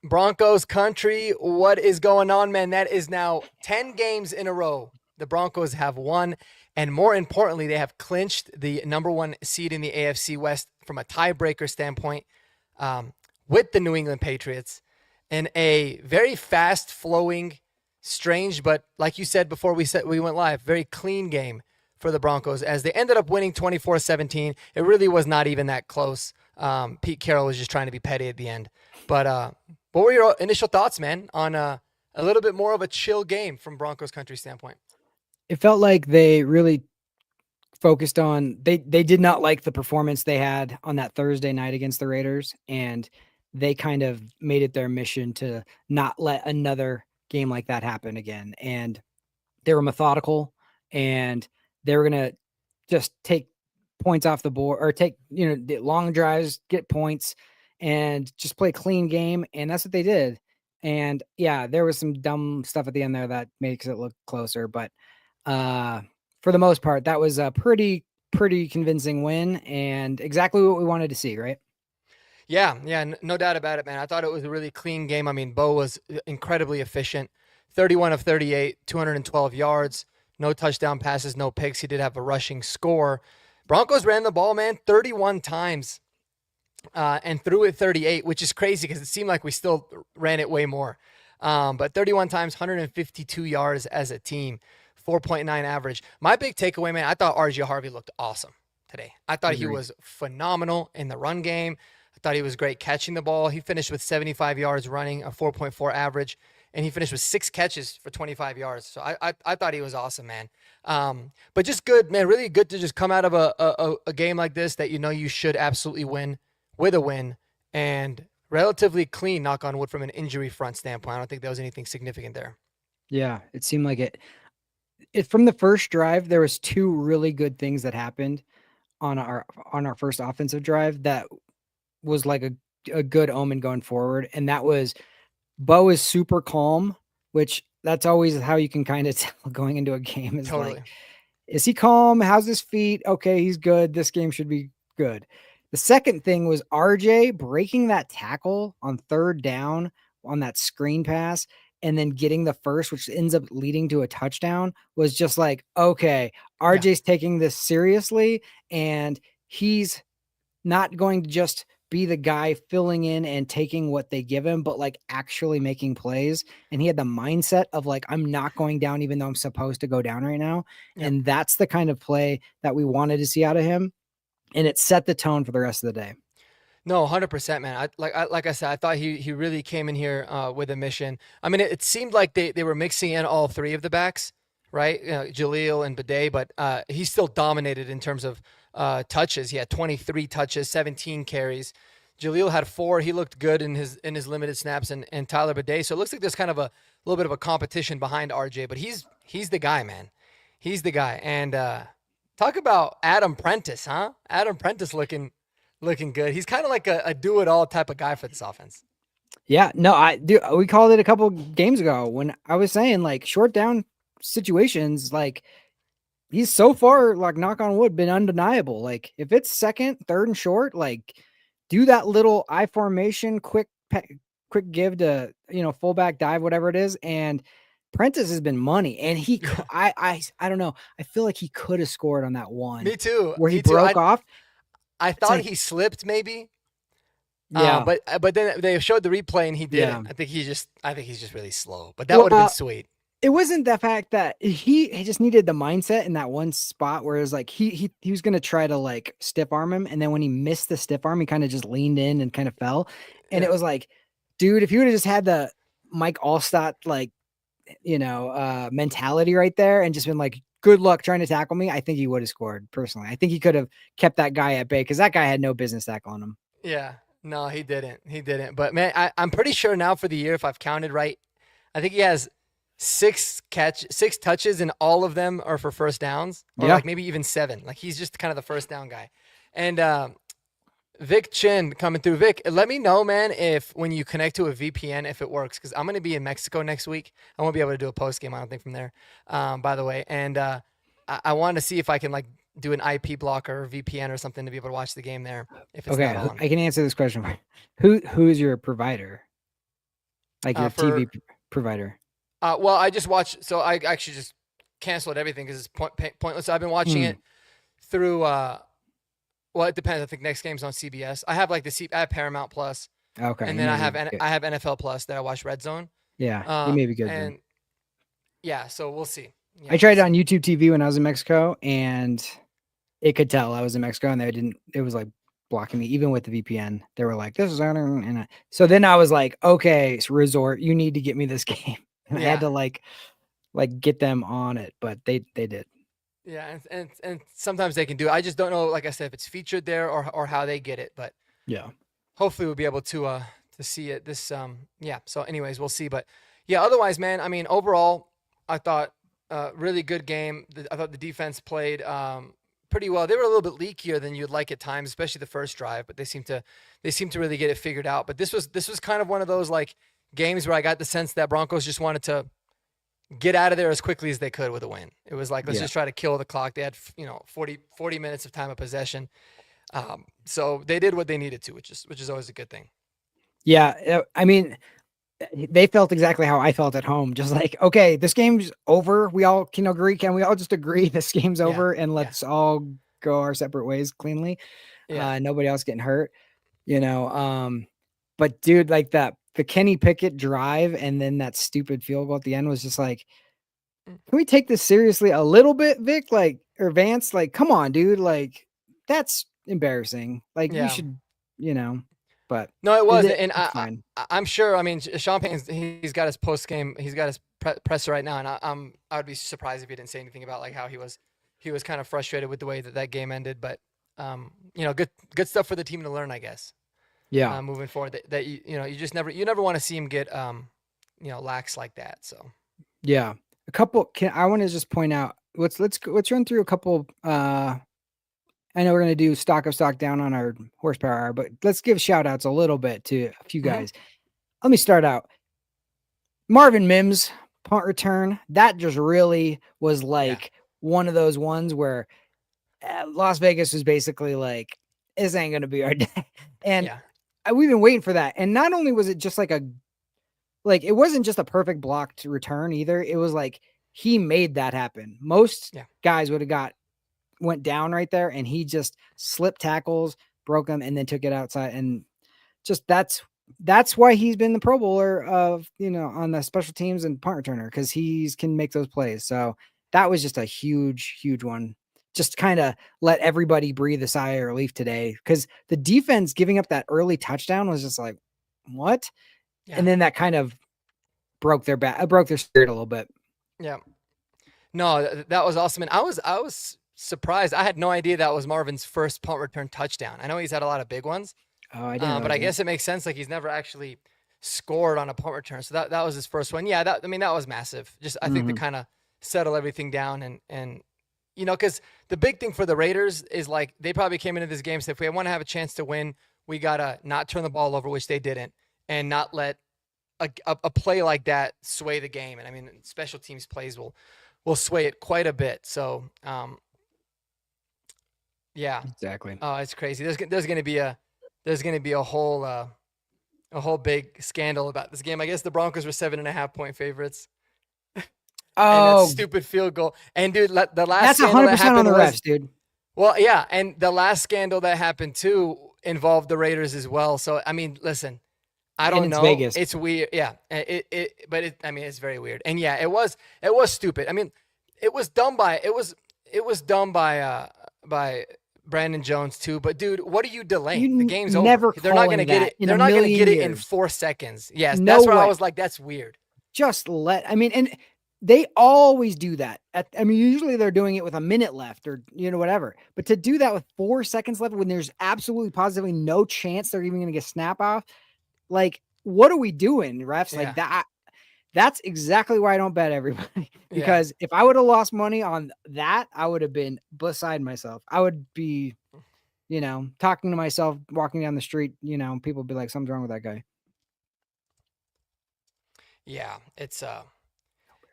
Broncos country, what is going on, man? That is now 10 games in a row. The Broncos have won, and more importantly, they have clinched the number one seed in the AFC West from a tiebreaker standpoint with the New England Patriots in a very fast flowing, strange, but like you said before we went live, very clean game for the Broncos as they ended up winning 24-17. It really was not even that close. Pete Carroll was just trying to be petty at the end. But what were your initial thoughts, man, on a little bit more of a chill game from Broncos country standpoint? It felt like they really focused on they did not like the performance they had on that Thursday night against the Raiders, and they kind of made it their mission to not let another game like that happen again. And they were methodical, and they were going to just take points off the board or take, long drives, get points, and just play a clean game. And that's what they did. And yeah, there was some dumb stuff at the end there that makes it look closer, but for the most part, that was a pretty convincing win and exactly what we wanted to see, right? Yeah, no doubt about it, man. I thought it was a really clean game. I mean, Bo was incredibly efficient. 31 of 38, 212 yards, no touchdown passes, no picks. He did have a rushing score. Broncos ran the ball, man, 31 times and threw it 38, which is crazy because it seemed like we still ran it way more. But 31 times, 152 yards as a team, 4.9 average. My big takeaway, man, I thought RJ Harvey looked awesome today. I thought he was phenomenal in the run game. I thought he was great catching the ball. He finished with 75 yards running, a 4.4 average, and he finished with 6 catches for 25 yards. So I thought he was awesome, man. But just good, man, really good to just come out of a game like this that you know you should absolutely win with a win and relatively clean, knock on wood, from an injury front standpoint. I don't think there was anything significant there. Yeah, it seemed like it from the first drive, there was 2 really good things that happened on our first offensive drive that was like a good omen going forward. And that was Bo is super calm, which that's always how you can kind of tell going into a game is Totally. like, is he calm? How's his feet? Okay, he's good. This game should be good. The second thing was RJ breaking that tackle on third down on that screen pass and then getting the first, which ends up leading to a touchdown, was just like, okay, Yeah. RJ's taking this seriously and he's not going to just be the guy filling in and taking what they give him, but like actually making plays. And he had the mindset of like, I'm not going down, even though I'm supposed to go down right now. Yep. And that's the kind of play that we wanted to see out of him. And it set the tone for the rest of the day. No, 100%, man. Like I said, I thought he really came in here with a mission. I mean, it seemed like they were mixing in all 3 of the backs, right? Jaleel and Bidet, but he still dominated in terms of touches. He had 23 touches, 17 carries. Jaleel had 4. He looked good in his limited snaps, and Tyler Bidet. So it looks like there's kind of a little bit of a competition behind RJ, but he's the guy, man. He's the guy. And talk about Adam Prentice, huh? Adam Prentice looking good. He's kind of like a do-it-all type of guy for this offense. Yeah, no, I do. We called it a couple games ago when I was saying like short down situations, like he's so far, like knock on wood, been undeniable. Like if it's second, third and short, like do that little I formation, quick give to, fullback dive, whatever it is. And Prentice has been money, and I don't know. I feel like he could have scored on that one Me too. where he Me too. broke off. I It's thought like, he slipped maybe. yeah, But then they showed the replay and he yeah. didn't. I think he's just really slow. But that would have been sweet. It wasn't the fact that he just needed the mindset in that one spot where it was like he was gonna try to like stiff arm him, and then when he missed the stiff arm, he kind of just leaned in and kind of fell. And Yeah. it was like, dude, if you would have just had the Mike Allstott like mentality right there and just been like, good luck trying to tackle me, I think he would have scored. Personally, I think he could have kept that guy at bay because that guy had no business tackling him. Yeah. No, he didn't. He didn't. But man, I'm pretty sure now for the year, if I've counted right, I think he has 6 touches, and all of them are for first downs, or Yeah. like maybe even 7. Like he's just kind of the first down guy. And Vic Chin coming through. Vic, let me know, man, if when you connect to a VPN, if it works, because I'm going to be in Mexico next week. I won't be able to do a post game, I don't think, from there, by the way. And I want to see if I can like do an IP blocker or VPN or something to be able to watch the game there if it's Okay, not on. I can answer this question. Who is your provider? like your for provider? well, I just watched. So I actually just canceled everything because it's pointless. I've been watching Mm, it through. Well, it depends. I think next game's on CBS. I have like I have Paramount Plus, okay, and you then may be good. I have NFL Plus that I watch Red Zone. Yeah, you may be good then. And yeah, so we'll see. I Yeah, we'll tried it see. on YouTube TV when I was in Mexico, and it could tell I was in Mexico, and they didn't. It was like blocking me, even with the VPN. They were like, "This is," so then I was like, "Okay, resort, you need to get me this game," and I had Yeah, to like get them on it, but they did. yeah, and sometimes they can do it. I just don't know, like I said, if it's featured there or how they get it. But Yeah, hopefully we'll be able to see it. This yeah. So anyways, we'll see. But yeah, otherwise, man. I mean, overall, I thought really good game. I thought the defense played pretty well. They were a little bit leakier than you'd like at times, especially the first drive. But they seem to really get it figured out. But this was kind of one of those like games where I got the sense that Broncos just wanted to get out of there as quickly as they could with a win. It was like, let's yeah, just try to kill the clock. They had, 40 minutes of time of possession. So they did what they needed to, which is always a good thing. yeah. I mean, they felt exactly how I felt at home. Just like, okay, this game's over. We all can agree. Can we all just agree this game's Yeah. over and Yeah. let's all go our separate ways cleanly? Yeah. Nobody else getting hurt, you know. But dude, like the Kenny Pickett drive and then that stupid field goal at the end was just like, Mm. can we take this seriously a little bit, Vic? Like, or Vance? Like, come on, dude. Like, that's embarrassing. Like, you Yeah. should, you know. But No, it was, and it's fine. I'm sure. I mean, Sean Payton's he's got his post game, he's got his presser right now, and I would be surprised if he didn't say anything about like how he was kind of frustrated with the way that that game ended. But good stuff for the team to learn, I guess. Yeah. Moving forward, that you never want to see him get lax like that. So Yeah. I want to just point out, let's run through a couple. I know we're going to do stock up, stock down on our horsepower hour, but let's give shout outs a little bit to a few Mhm. guys. Let me start out. Marvin Mims punt return. That just really was Yeah, like one of those ones where Las Vegas was basically like, this ain't going to be our day. And yeah, we've been waiting for that. And not only was it just like it wasn't just a perfect blocked return either. It was like he made that happen. Most yeah, guys would have went down right there, and he just slipped tackles, broke them, and then took it outside. And just that's why he's been the Pro Bowler of on the special teams and punt returner, because he can make those plays. So that was just a huge, huge one. Just kind of let everybody breathe a sigh of relief today, because the defense giving up that early touchdown was just like, what? yeah, And then that kind of broke their spirit a little bit. yeah. No, that was awesome, and I was surprised. I had no idea that was Marvin's first punt return touchdown. I know he's had a lot of big ones, Oh, I didn't but realize I that. guess it makes sense. Like he's never actually scored on a punt return, so that was his first one. Yeah, that was massive. Just I think to Mhm. kind of settle everything down and because the big thing for the Raiders is like they probably came into this game said if we want to have a chance to win, we gotta not turn the ball over, which they didn't, and not let a play like that sway the game. And I mean, special teams plays will sway it quite a bit. So yeah, Exactly. oh, it's crazy. There's gonna be a whole big scandal about this game. I guess the Broncos were 7.5 point favorites, and that Oh, stupid field goal. And dude, the last that's scandal that 100% on happened the was refs, dude. well, yeah, and the last scandal that happened too involved the Raiders as well. So I mean, listen, I And don't it's know. Vegas. It's weird. Yeah. I mean, it's very weird. And yeah, it was stupid. I mean, it was done by Brandon Jones too. But dude, what are you delaying? The game's over. Never They're not going to calling get that it. in They're a not going to million get it in years. 4 seconds. Yes. No That's where I way. was like, that's weird. Just I mean, and they always do that. I mean, usually they're doing it with a minute left or, whatever. But to do that with 4 seconds left when there's absolutely positively no chance they're even going to get snap off, like, what are we doing, refs? Like Yeah. that. That's exactly why I don't bet everybody. Yeah. Because if I would have lost money on that, I would have been beside myself. I would be, talking to myself, walking down the street, people would be like, something's wrong with that guy. Yeah. It's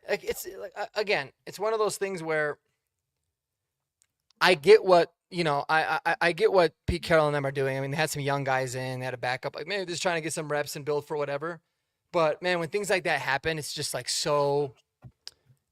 like, again, it's one of those things where I get what I get what Pete Carroll and them are doing. I mean, they had some young guys in, they had a backup, like maybe just trying to get some reps and build for whatever. But man, when things like that happen, it's just like so.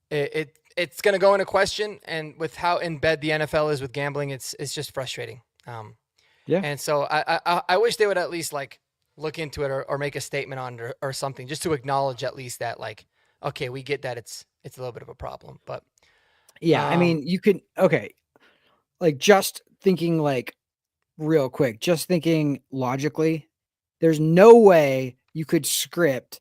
It's going to go into question, and with how in bed the NFL is with gambling, it's just frustrating. Yeah. And so I wish they would at least like look into it, or make a statement on it, or something, just to acknowledge at least that, like, okay, we get that it's a little bit of a problem, but Yeah. I um mean, you could, okay. Like just thinking like real quick, just thinking logically, there's no way you could script,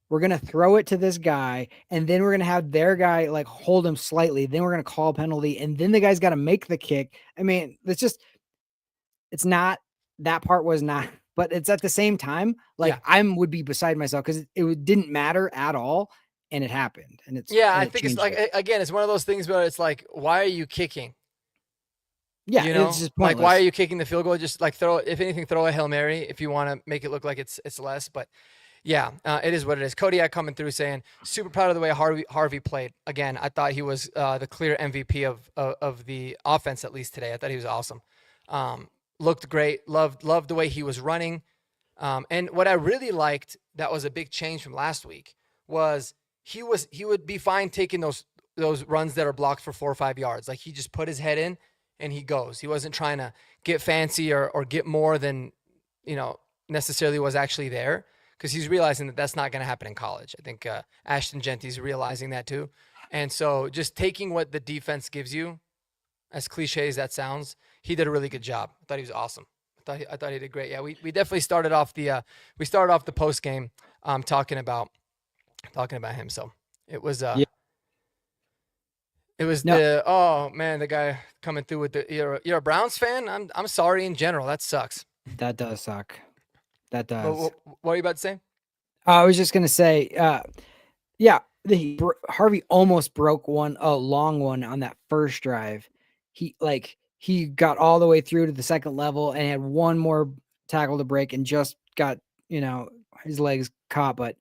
we're going to throw it to this guy, and then we're going to have their guy like hold him slightly. Then we're going to call a penalty, and then the guy's got to make the kick. I mean, it's not, that part was not, but it's at the same time, like yeah. would be beside myself because didn't matter at all. And it happened, and Yeah, I it think it's changed like, it. again, it's one of those things where it's like, why are you kicking? Yeah. You It's know, just like, why are pointless. you kicking the field goal? Just like throw, if anything, throw a Hail Mary if you want to make it look like it's less. But yeah, it is what it is. Kodiak coming through saying, super proud of the way Harvey played. Again, I thought he was the clear MVP of the offense, at least today. I thought he was awesome. Looked great. Loved the way he was running. And what I really liked, that was a big change from last week, was he would be fine taking those runs that are blocked for 4 or 5 yards. Like, he just put his head in and he goes. He wasn't trying to get fancy or get more than, necessarily was actually there, because he's realizing that that's not going to happen in college. I think Ashton Genty's realizing that too. And so just taking what the defense gives you, as cliche as that sounds, he did a really good job. I thought he was awesome. I thought he did great. Yeah, we definitely started off the post game talking about him. So it was Yeah. it was No, oh man, the guy coming through with you're a Browns fan? I'm sorry in general. That sucks. that does suck. That But does. what are you about to say? I was just gonna say, yeah, Harvey almost broke a long one on that first drive. He got all the way through to the second level and had one more tackle to break and just got, his legs caught. But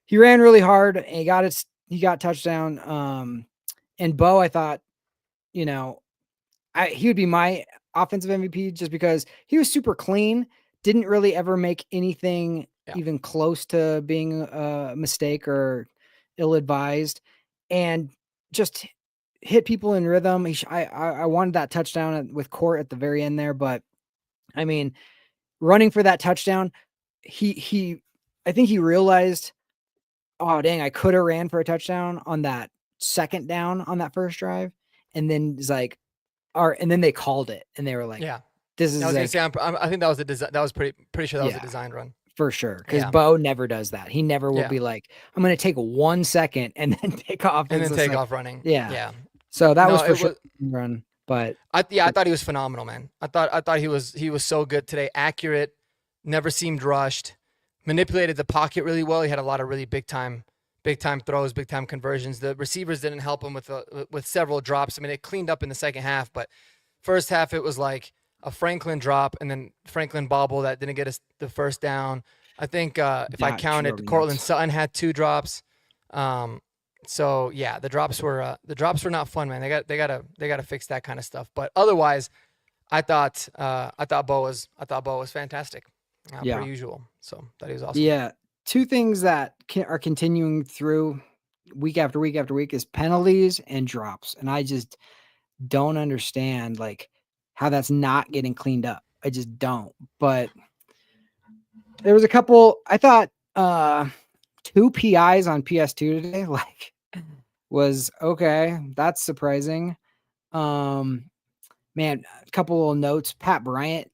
he ran really hard and he got touchdown. And Bo, I thought, you know, he would be my offensive MVP just because he was super clean, didn't really ever make anything Yeah. even close to being a mistake or ill-advised, and just hit people in rhythm. I wanted that touchdown with Court at the very end there, but I mean, running for that touchdown, he I think he realized, oh dang, I could have ran for a touchdown on that second down on that first drive, and then it's like, and then they called it, and they were like, Yeah. "This I is was gonna like, say, I think that was a design. That was pretty sure that was a yeah, designed run. for sure." Because Yeah. Bo never does that. He never will Yeah. be like, "I'm going to take 1 second and then take off." And It's then just take like, off running. yeah. Yeah. So that No, was for it sure was. a run, but I thought he was phenomenal, man. I thought he was so good today. Accurate, never seemed rushed, manipulated the pocket really well. He had a lot of really big time throws, big time conversions. The receivers didn't help him with several drops. I mean, it cleaned up in the second half, but first half it was like a Franklin drop and then Franklin bobble that didn't get us the first down. I think if I that counted, drove me Cortland nuts. Sutton had 2 drops. So yeah, the drops were not fun, man. They gotta fix that kind of stuff. But otherwise, I thought Bo was fantastic, per Yeah. usual. So thought he was awesome. Yeah. Two things that are continuing through week after week after week is penalties and drops. And I just don't understand like how that's not getting cleaned up. I just don't. But there was a couple, I thought 2 PIs on PS2 today, like, was okay. That's surprising. Man, a couple of notes. Pat Bryant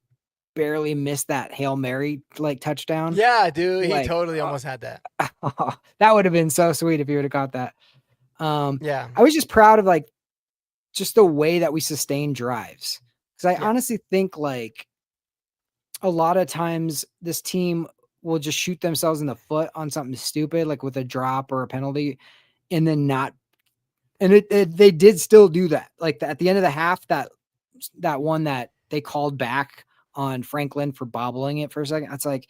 barely missed that Hail Mary like touchdown. Yeah, dude, he Like, totally almost had that. that would have been so sweet if he would have got that. Yeah, I was just proud of like just the way that we sustain drives. Because I yeah, honestly think like a lot of times this team will just shoot themselves in the foot on something stupid, like with a drop or a penalty, and then not. And they did still do that. Like at the end of the half, that one that they called back on Franklin for bobbling it for a second. It's like,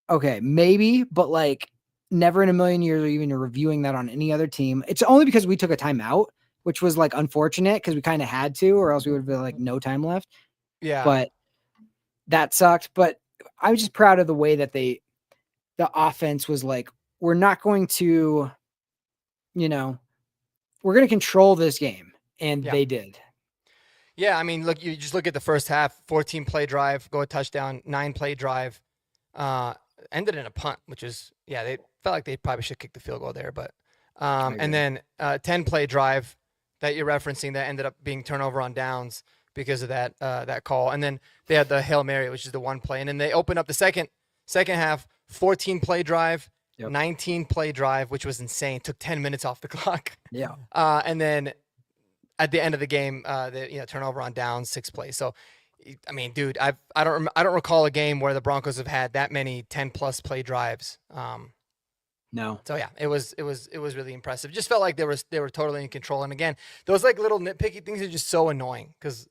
okay, maybe, but like never in a million years are even reviewing that on any other team. It's only because we took a timeout, which was like unfortunate because we kind of had to, or else we would have been like no time left. yeah. But that sucked. But I was just proud of the way that the offense was like, we're not going to, you know, we're going to control this game. And Yeah. they did. Yeah, I mean, look, you just look at the first half, 14 play drive, go a touchdown, 9 play drive, uh, ended in a punt, which is, yeah, they felt like they probably should kick the field goal there, but, I and agree. then 10 play drive that you're referencing that ended up being turnover on downs because of that call, and then they had the Hail Mary, which is the one play, and then they opened up the second half, 14 play drive, Yep. 19 play drive, which was insane, took 10 minutes off the clock, Yeah. and then at the end of the game, the turnover on downs, 6 plays. So, I mean, dude, I don't recall a game where the Broncos have had that many 10+ play drives. No. So yeah, it was really impressive. Just felt like they were totally in control. And again, those like little nitpicky things are just so annoying because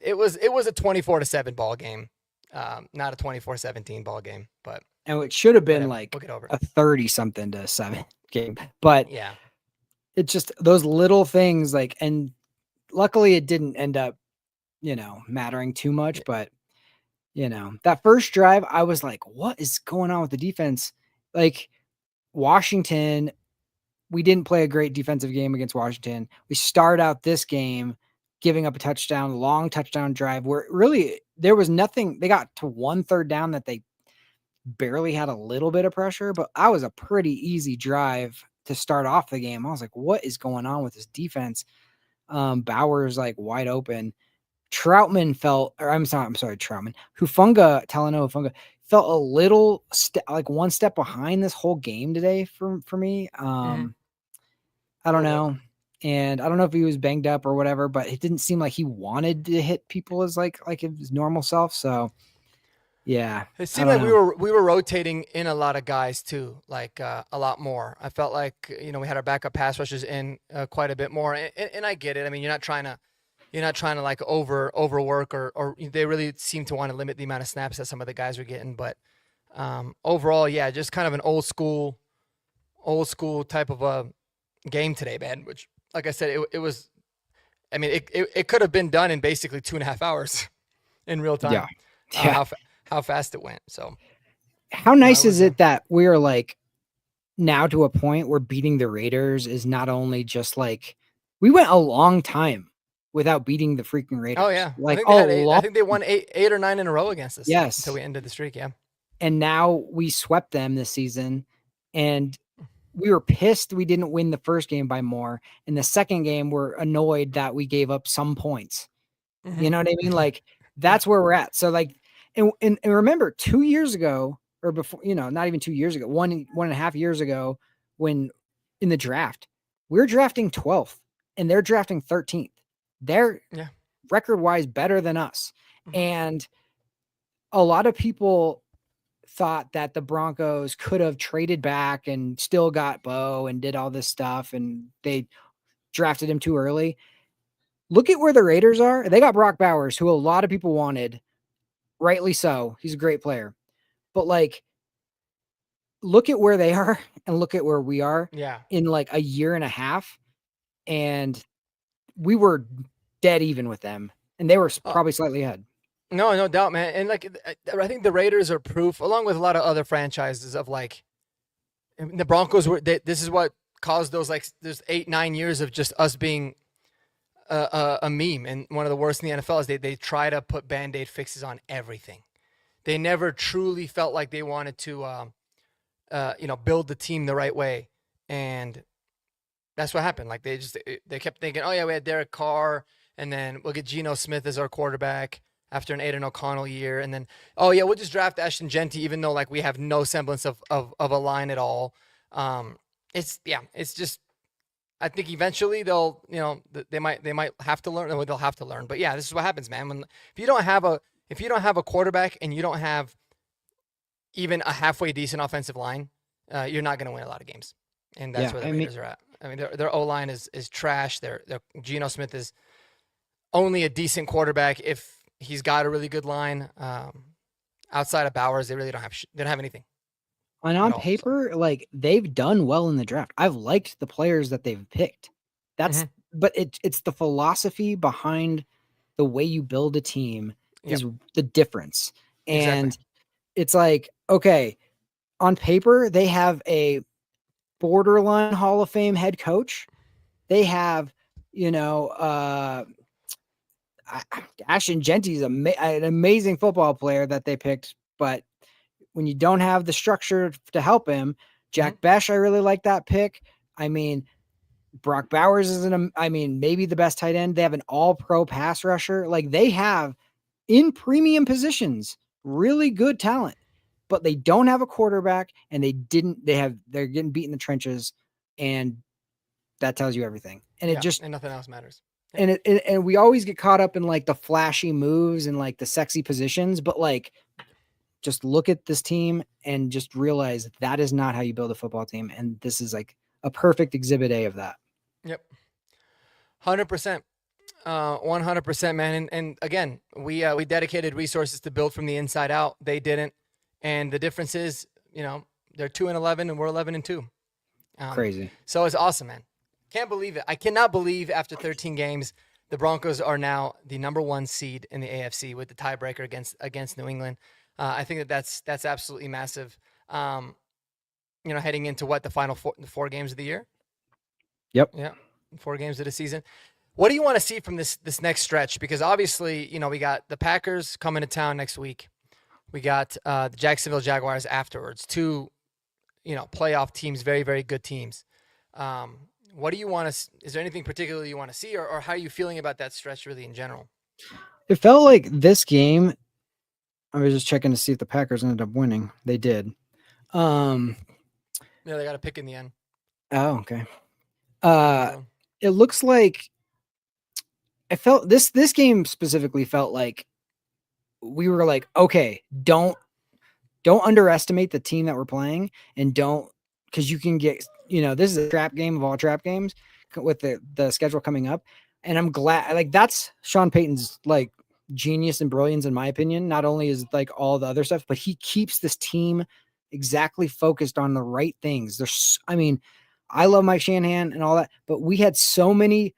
it was a 24-7 ball game, not a 24-17 ball game. But And it should have been whatever, like we'll get over it. a 30-something to 7 game. But Yeah, it's just those little things like, and luckily it didn't end up, mattering too much. But, that first drive, I was like, what is going on with the defense? Like Washington, we didn't play a great defensive game against Washington. We start out this game giving up a touchdown, long touchdown drive where really there was nothing. They got to 1 third down that they barely had a little bit of pressure, but I was a pretty easy drive to start off the game. I was like, what is going on with this defense? Bauer's like wide open. Troutman felt, or I'm sorry, Troutman. Talanoa Hufunga felt a little like one step behind this whole game today for me. mm-hmm. I don't A little bit. know. And I don't know if he was banged up or whatever, but it didn't seem like he wanted to hit people as like his normal self. So yeah, It I seemed don't like know. we were rotating in a lot of guys too, like a lot more. I felt like we had our backup pass rushers in quite a bit more, and I get it. I mean, you're not trying to like overwork or they really seem to want to limit the amount of snaps that some of the guys are getting. But overall, yeah, just kind of an old school type of a game today, man. Which, like I said, it was. I mean, it could have been done in basically 2.5 hours in real Yeah. time. Yeah. How fast it went. So How no, it nice is was it that we're like now to a point where beating the Raiders is not only just like we went a long time without beating the freaking Oh Raiders. yeah, I Like think they a had eight. I long, think they won eight or nine in a row against us until yes. we ended the streak. Yeah. And now we swept them this season. And we were pissed we didn't win the first game by more. In the second game, we're annoyed that we gave up some points. Mm-hmm. You know what I mean? Like that's where we're at. So like, and remember 2 years ago or before, not even 2 years ago, 1.5 years ago, when in the draft, we're drafting 12th and they're drafting 13th. They're Yeah. record wise better than us. Mm-hmm. And a lot of people thought that the Broncos could have traded back and still got Bo and did all this stuff and they drafted him too early. Look at where the Raiders are. They got Brock Bowers, who a lot of people wanted, rightly so. He's a great player. But like, look at where they are and look at where we are Yeah. in like a year and a half. And we were dead even with them. And they were Oh, probably slightly ahead. no doubt, man. And like, I think the Raiders are proof, along with a lot of other franchises, of like the Broncos were. This is what caused those like there's 8-9 years of just us being a meme. And one of the worst in the NFL is they try to put band-aid fixes on everything. They never truly felt like they wanted to build the team the right way, and that's what happened. Like they kept thinking, oh yeah, we had Derek Carr, and then we'll get Geno Smith as our quarterback after an Aiden O'Connell year, and then oh yeah, we'll just draft Ashton Genty, even though like we have no semblance of a line at all. It's just I think eventually they might have to learn, or they'll have to learn. But yeah, this is what happens, man. If you don't have a quarterback and you don't have even a halfway decent offensive line, you're not going to win a lot of games, and that's where the Raiders are at. I mean, their O line is trash. Their Geno Smith is only a decent quarterback if he's got a really good line. Outside of Bowers, they really they don't have anything And at on all. So. paper, like they've done well in the draft. I've liked the players that they've picked. Mm-hmm. But it's the philosophy behind the way you build a team Yep. is the difference. Exactly. And it's like, okay, on paper, they have a borderline Hall of Fame head coach. They have, you know, Ashton Genty is an amazing football player that they picked, but when you don't have the structure to help him, Jack Besh, I really like that pick. I mean, Brock Bowers is maybe the best tight end. They have an all-pro pass rusher. Like they have in premium positions, really good talent, but they don't have a quarterback and they're getting beat in the trenches, and that tells you everything. And it just and nothing else matters. and we always get caught up in like the flashy moves and like the sexy positions, but like just look at this team and just realize that is not how you build a football team. And this is like a perfect exhibit A of that. Yep. 100%. 100%, man. And again, we dedicated resources to build from the inside out. They didn't. And the difference is, they're 2-11 and we're 11-2. Crazy. So it's awesome, man. Can't believe it. I cannot believe after 13 games, the Broncos are now the number 1 seed in the AFC with the tiebreaker against New England. I think that's absolutely massive. Heading into the final four games of the year. Yep. Yeah. 4 games of the season. What do you want to see from this next stretch? Because obviously, we got the Packers coming to town next week. We got the Jacksonville Jaguars afterwards. 2, playoff teams, very, very good teams. What do you want to? Is there anything particular you want to see, or how are you feeling about that stretch, really in general? It felt like this game. I was just checking to see if the Packers ended up winning. They did. Yeah, they got a pick in the end. Oh, okay. It looks like I felt this game specifically felt like we were like, okay, don't underestimate the team that we're playing, and because you can get, this is a trap game of all trap games with the schedule coming up. And I'm glad, like, that's Sean Payton's like genius and brilliance, in my opinion. Not only is like all the other stuff, but he keeps this team exactly focused on the right things. I love Mike Shanahan and all that, but we had so many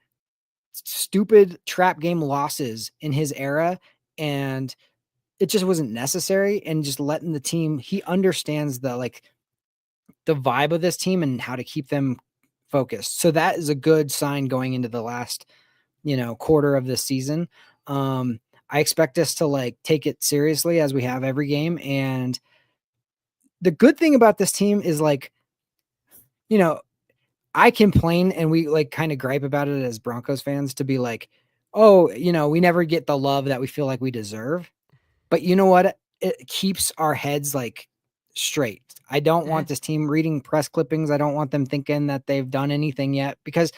stupid trap game losses in his era, and it just wasn't necessary. And just letting the team, he understands the vibe of this team and how to keep them focused. So that is a good sign going into the last, quarter of this season. I expect us to take it seriously as we have every game. And the good thing about this team is I complain and we kind of gripe about it as Broncos fans to be like, oh, we never get the love that we feel like we deserve. But you know what? It keeps our heads straight. I don't want this team reading press clippings. I don't want them thinking that they've done anything yet, because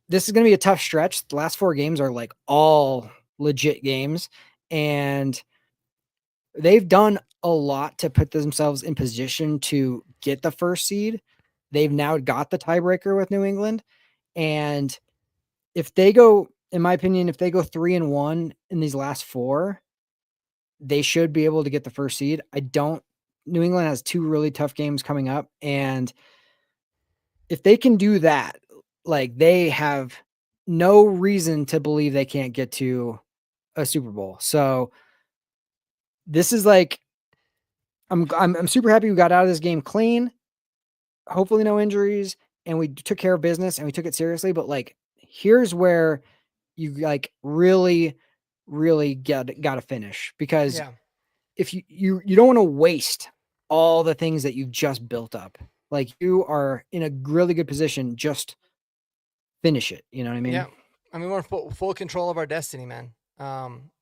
this is going to be a tough stretch. The last 4 games are all legit games, and they've done a lot to put themselves in position to get the first seed. They've now got the tiebreaker with New England. And if they go, in my opinion, if they go 3-1 in these last 4, they should be able to get the first seed. New England has 2 really tough games coming up. And if they can do that, they have no reason to believe they can't get to a Super Bowl. So this is I'm super happy we got out of this game clean. Hopefully no injuries, and we took care of business and we took it seriously. But here's where you really, really got to finish, because if you don't want to waste all the things that you've just built up. You are in a really good position. Just finish it. You know what I mean? Yeah. I mean, we're in full control of our destiny, man.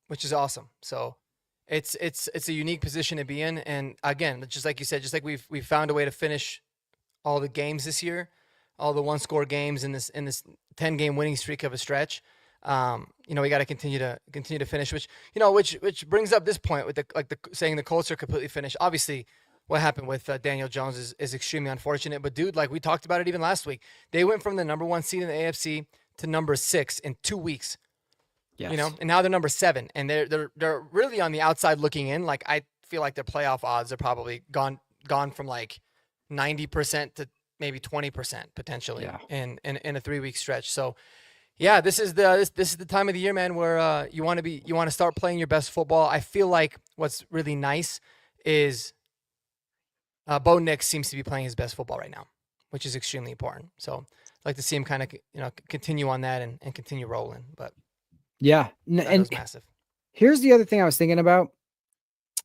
Which is awesome. So it's a unique position to be in. And again, just like you said, just like we've found a way to finish all the games this year, all the 1-score games in this 10-game winning streak of a stretch. We got to continue to finish, which brings up this point with saying the Colts are completely finished. Obviously, what happened with Daniel Jones is extremely unfortunate. But dude, we talked about it even last week. They went from the number 1 seed in the AFC to number 6 in 2 weeks. Yes. And now they're number 7, and they're really on the outside looking in. I feel like their playoff odds are probably gone from 90% to maybe 20% potentially in a 3-week stretch. So yeah, this is the time of the year, man, where you want to start playing your best football. I feel like what's really nice is Bo Nix seems to be playing his best football right now, which is extremely important. So I'd like to see him kind of continue on that and continue rolling. But Yeah. that And was massive. here's the other thing I was thinking about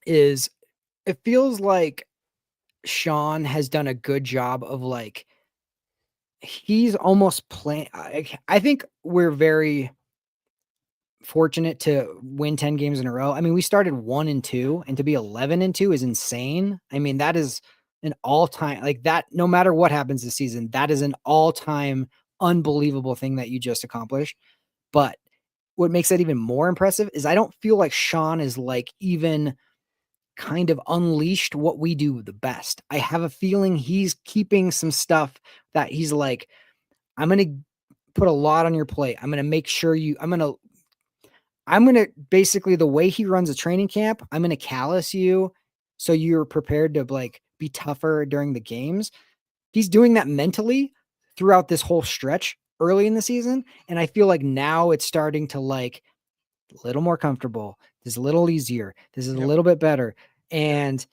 is it feels like Sean has done a good job of like he's almost playing. I think we're very fortunate to win 10 games in a row. I mean, we started 1-2, and to be 11-2 is insane. I mean, that is an all-time like that. No matter what happens this season, that is an all-time unbelievable thing that you just accomplished. But what makes that even more impressive is I don't feel like Sean is like even kind of unleashed what we do the best. I have a feeling he's keeping some stuff that he's like, I'm going to put a lot on your plate. I'm going to make sure I'm going to basically the way he runs a training camp, I'm going to callous you so you're prepared to like be tougher during the games. He's doing that mentally throughout this whole stretch early in the season. And I feel like now it's starting to like a little more comfortable. This is a little easier. This is a Yep. little bit better. Yep. And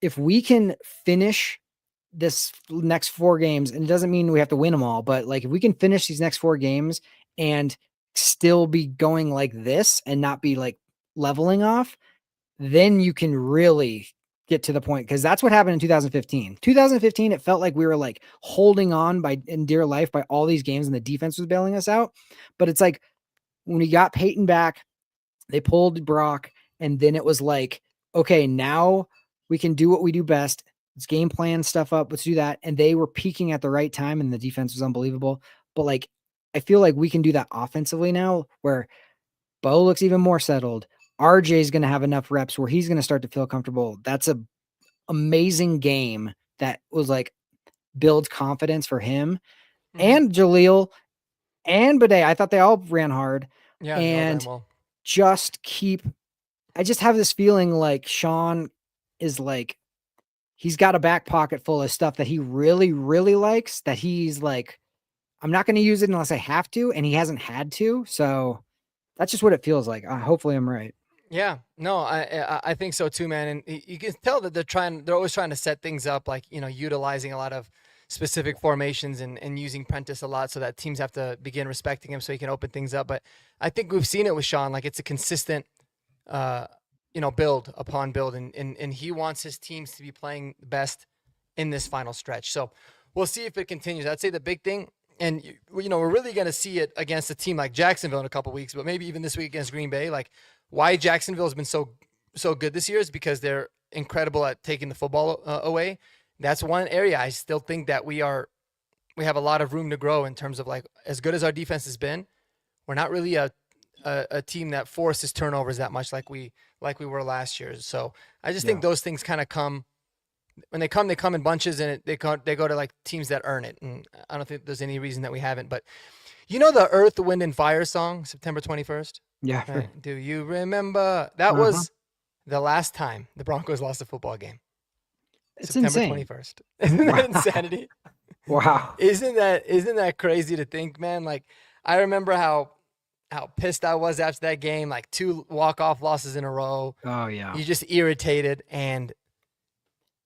if we can finish this next 4 games, and it doesn't mean we have to win them all, but like if we can finish these next 4 games and still be going like this and not be like leveling off, then you can really get to the point because that's what happened in 2015. 2015, it felt like we were like holding on by in dear life by all these games and the defense was bailing us out. But it's like when we got Peyton back, they pulled Brock, and then it was like, okay, now we can do what we do best. Let's game plan stuff up. Let's do that. And they were peaking at the right time, and the defense was unbelievable. But like, I feel like we can do that offensively now where Bo looks even more settled. RJ is going to have enough reps where he's going to start to feel comfortable. That's a amazing game that was like builds confidence for him Mm-hmm. and Jaleel and Bidet. I thought they all ran hard Yeah, they all ran and well. just keep. I just have this feeling like Sean is like he's got a back pocket full of stuff that he really, really likes that he's like, I'm not going to use it unless I have to. And he hasn't had to. So that's just what it feels like. Hopefully I'm right. Yeah, no, I think so too, man. And you can tell that they're always trying to set things up, like utilizing a lot of specific formations and using Prentice a lot, so that teams have to begin respecting him, so he can open things up. But I think we've seen it with Sean, like it's a consistent, uh, build upon build, and he wants his teams to be playing the best in this final stretch. So we'll see if it continues. I'd say the big thing, and we're really going to see it against a team like Jacksonville in a couple weeks, but maybe even this week against Green Bay, like why Jacksonville has been so good this year is because they're incredible at taking the football away. That's one area I still think that we have a lot of room to grow in terms of like as good as our defense has been, we're not really a team that forces turnovers that much like we were last year. So I just think those things kind of come when they come in bunches, and they go to like teams that earn it. And I don't think there's any reason that we haven't. But the Earth, Wind, and Fire song, September 21st. Yeah. Right. Do you remember? That was the last time the Broncos lost a football game. It's September insane. 21st. Isn't that insanity? Wow. Isn't that crazy to think, man? Like I remember how pissed I was after that game, like 2 walk-off losses in a row. Oh yeah. You just irritated, and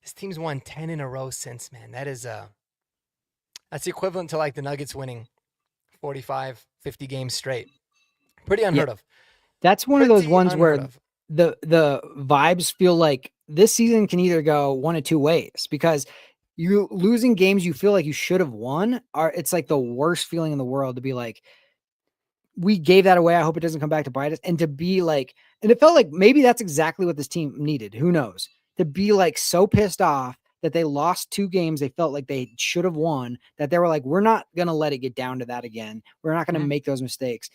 this team's won 10 in a row since, man. That's the equivalent to like the Nuggets winning 45, 50 games straight. Pretty unheard of. That's one of those Pretty ones where unheard of. the vibes feel like this season can either go one of two ways because you losing games you feel like you should have won it's like the worst feeling in the world to be like, we gave that away. I hope it doesn't come back to bite us. And to be like, and it felt like maybe that's exactly what this team needed. Who knows? To be like so pissed off that they lost 2 games they felt like they should have won, that they were like, we're not going to let it get down to that again. We're not going to make those mistakes.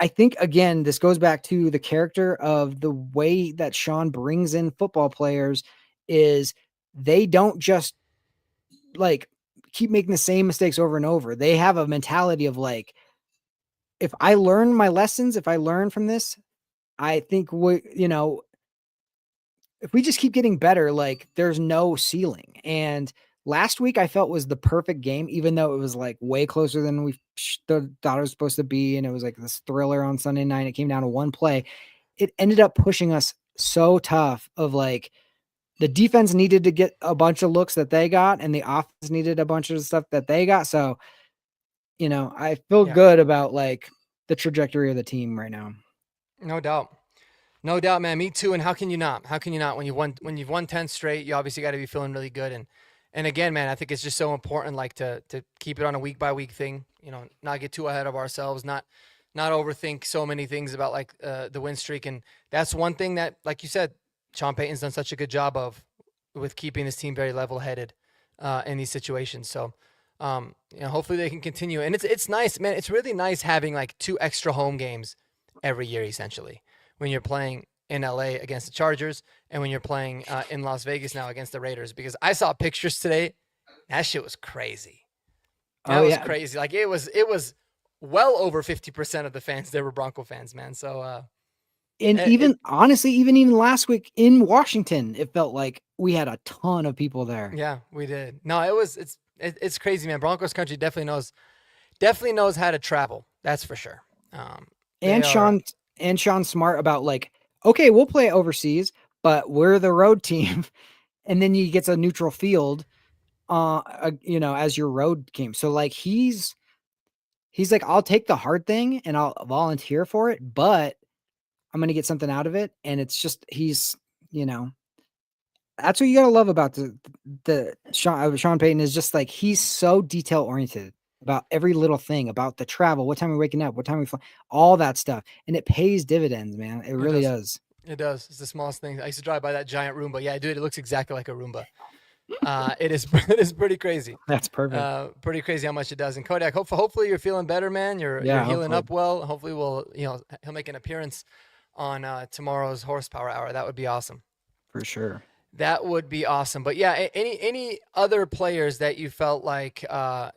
I think, again, this goes back to the character of the way that Sean brings in football players is they don't just like keep making the same mistakes over and over. They have a mentality of like, if I learn my lessons, if I learn from this, I think if we just keep getting better, like there's no ceiling. And last week I felt was the perfect game, even though it was like way closer than we thought it was supposed to be. And it was like this thriller on Sunday night. It came down to one play. It ended up pushing us so tough of like the defense needed to get a bunch of looks that they got, and the offense needed a bunch of stuff that they got. So, I feel Yeah, good about like the trajectory of the team right now. no doubt. No doubt, man. Me too. And how can you not? How can you not? When you've won 10 straight, you obviously got to be feeling really good. And again, man, I think it's just so important, like to keep it on a week by week thing. Not get too ahead of ourselves, not overthink so many things about like the win streak. And that's one thing that, like you said, Sean Payton's done such a good job of with keeping this team very level headed in these situations. So. Hopefully they can continue, and it's nice, man. It's really nice having like 2 extra home games every year, essentially, when you're playing in LA against the Chargers and when you're playing in Las Vegas now against the Raiders. Because I saw pictures today, that shit was crazy. Oh That was yeah, crazy. Like it was well over 50% of the fans there were Bronco fans, man. So and it even honestly, even last week in Washington, it felt like we had a ton of people there. yeah, we did. No, it's crazy, man. Broncos country definitely knows how to travel. That's for sure. They And are, Sean Smart about like, okay, we'll play overseas, but we're the road team, and then you get a neutral field, as your road game. So like he's like, I'll take the hard thing and I'll volunteer for it, but I'm gonna get something out of it. And it's just you know, that's what you gotta love about the Sean Payton is just like he's so detail oriented about every little thing about the travel, what time we're waking up, what time we fly, all that stuff, and it pays dividends, man. It it really does. does. It does. It's the smallest thing. I used to drive by that giant Roomba. Yeah, dude, it looks exactly like a Roomba. It is it is pretty crazy. That's perfect. Pretty crazy how much it does. And Kodak, hopefully you're feeling better, man. You're Yeah, healing hopefully up well. Hopefully he'll make an appearance on tomorrow's horsepower hour. That would be awesome. for sure. That would be awesome. But yeah, any other players that you felt like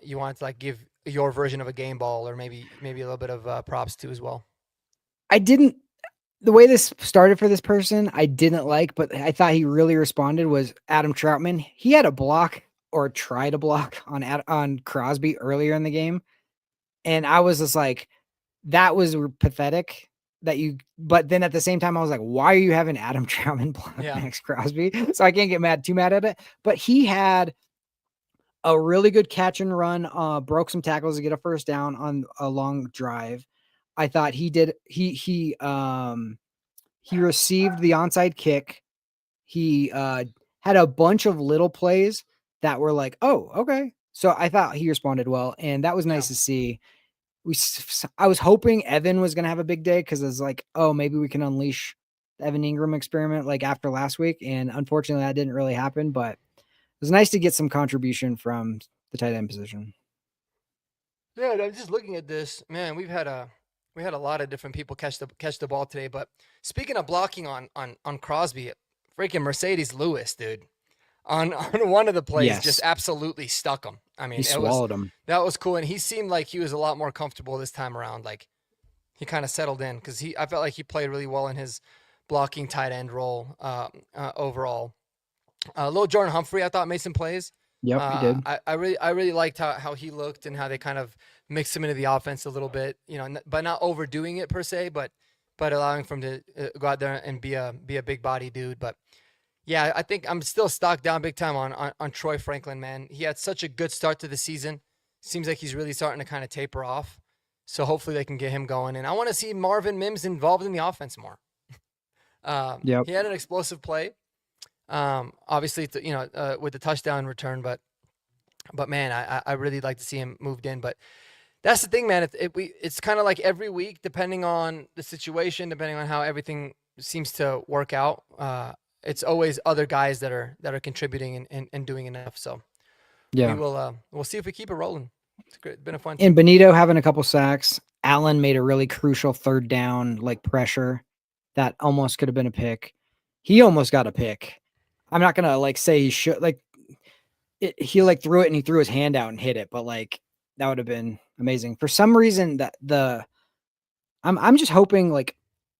you wanted to like give your version of a game ball or maybe a little bit of props to as well? I didn't the way this started for this person, I didn't like, but I thought he really responded was Adam Troutman. He had a block or try to block on Crosby earlier in the game, and I was just like, that was pathetic. But then at the same time, I was like, why are you having Adam Troutman block Yeah, Max Crosby? So I can't get too mad at it. But he had a really good catch and run, broke some tackles to get a first down on a long drive. I thought he did. He received the onside kick. He had a bunch of little plays that were like, oh, okay. So I thought he responded well, and that was yeah. nice to see. I was hoping Evan was gonna have a big day because it's like, oh, maybe we can unleash the Evan Ingram experiment like after last week, and unfortunately that didn't really happen. But it was nice to get some contribution from the tight end position. Yeah, I'm just looking at this, man. We had a lot of different people catch the ball today. But speaking of blocking on Crosby, freaking Mercedes Lewis, dude, on one of the plays, just Yes, absolutely stuck him. I he mean, swallowed him. that was cool, and he seemed like he was a lot more comfortable this time around. Like he kind of settled in because I felt like he played really well in his blocking tight end role overall. Little Jordan Humphrey, I thought made some plays. Yep, he did. I really liked how he looked and how they kind of mixed him into the offense a little bit, but not overdoing it per se, but allowing for him to go out there and be a big body dude. But yeah, I think I'm still stocked down big time on Troy Franklin, man. He had such a good start to the season. Seems like he's really starting to kind of taper off. So hopefully they can get him going. And I want to see Marvin Mims involved in the offense more. Yep. He had an explosive play. Obviously, with the touchdown return, but man, I really like to see him moved in. But that's the thing, man. It's kind of like every week, depending on the situation, depending on how everything seems to work out. It's always other guys that are contributing and doing enough. So Yeah. we'll see if we keep it rolling. It's great. It's been a fun And team. Benito having a couple sacks. Allen made a really crucial third down like pressure that almost could have been a pick. He almost got a pick. I'm not gonna like say he should like he like threw it and he threw his hand out and hit it, but like that would have been amazing. For some reason that I'm just hoping like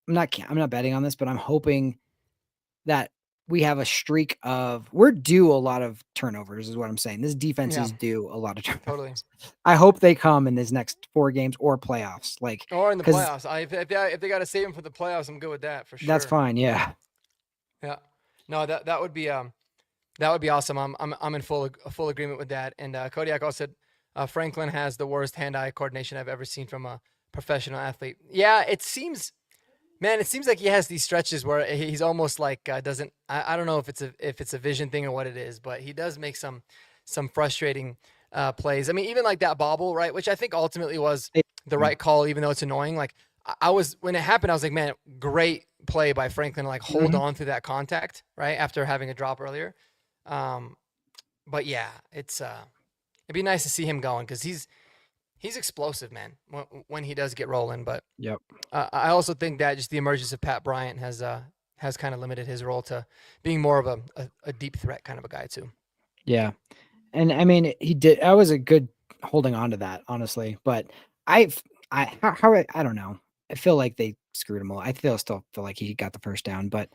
I'm not betting on this, but I'm hoping that we have a streak of we're due a lot of turnovers is what I'm saying. This defense Yeah, is due a lot of totally. turnovers. I hope they come in these next 4 games or playoffs. Like Or in the cuz playoffs. If they got to save him for the playoffs, I'm good with that for that's sure. fine, yeah. Yeah. No, that would be that would be awesome. I'm in full agreement with that. And Kodiak also said Franklin has the worst hand-eye coordination I've ever seen from a professional athlete. Yeah, it seems, man, it seems like he has these stretches where he's almost like doesn't. I don't know if it's a vision thing or what it is, but he does make some frustrating plays. I mean, even like that bobble, right? Which I think ultimately was the right call, even though it's annoying. Like I was when it happened, I was like, man, great play by Franklin to like hold on through that contact, right? After having a drop earlier. Um, but yeah, it'd be nice to see him going because he's explosive, man, when he does get rolling. But Yep. I also think that just the emergence of Pat Bryant has kind of limited his role to being more of a deep threat kind of a guy too. Yeah. And I mean, he did. I was a good holding on to that, honestly. But I've, I don't know. I feel like they screwed him. I still feel like he got the first down, but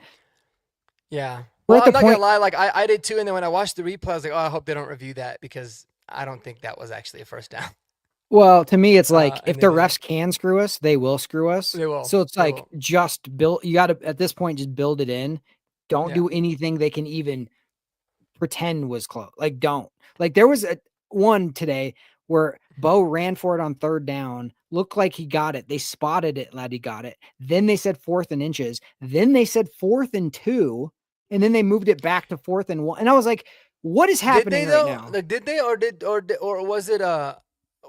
Yeah. we're Well, at I'm the not gonna point. lie. Like I did too. And then when I watched the replay, I was like, oh, I hope they don't review that because I don't think that was actually a first down. Well, to me, it's like if And they the didn't. refs can screw us, they will screw us. They will. So it's They like will. just build. You got to at this point just build it in. Don't Yeah. do anything they can even pretend was close. Like don't. Like there was a one today where Bo ran for it on third down, looked like he got it. They spotted it, lad, he got it. Then they said 4th and inches. Then they said 4th and 2, and then they moved it back to 4th and 1. And I was like, what is Did they happening right though? now? Like, did they or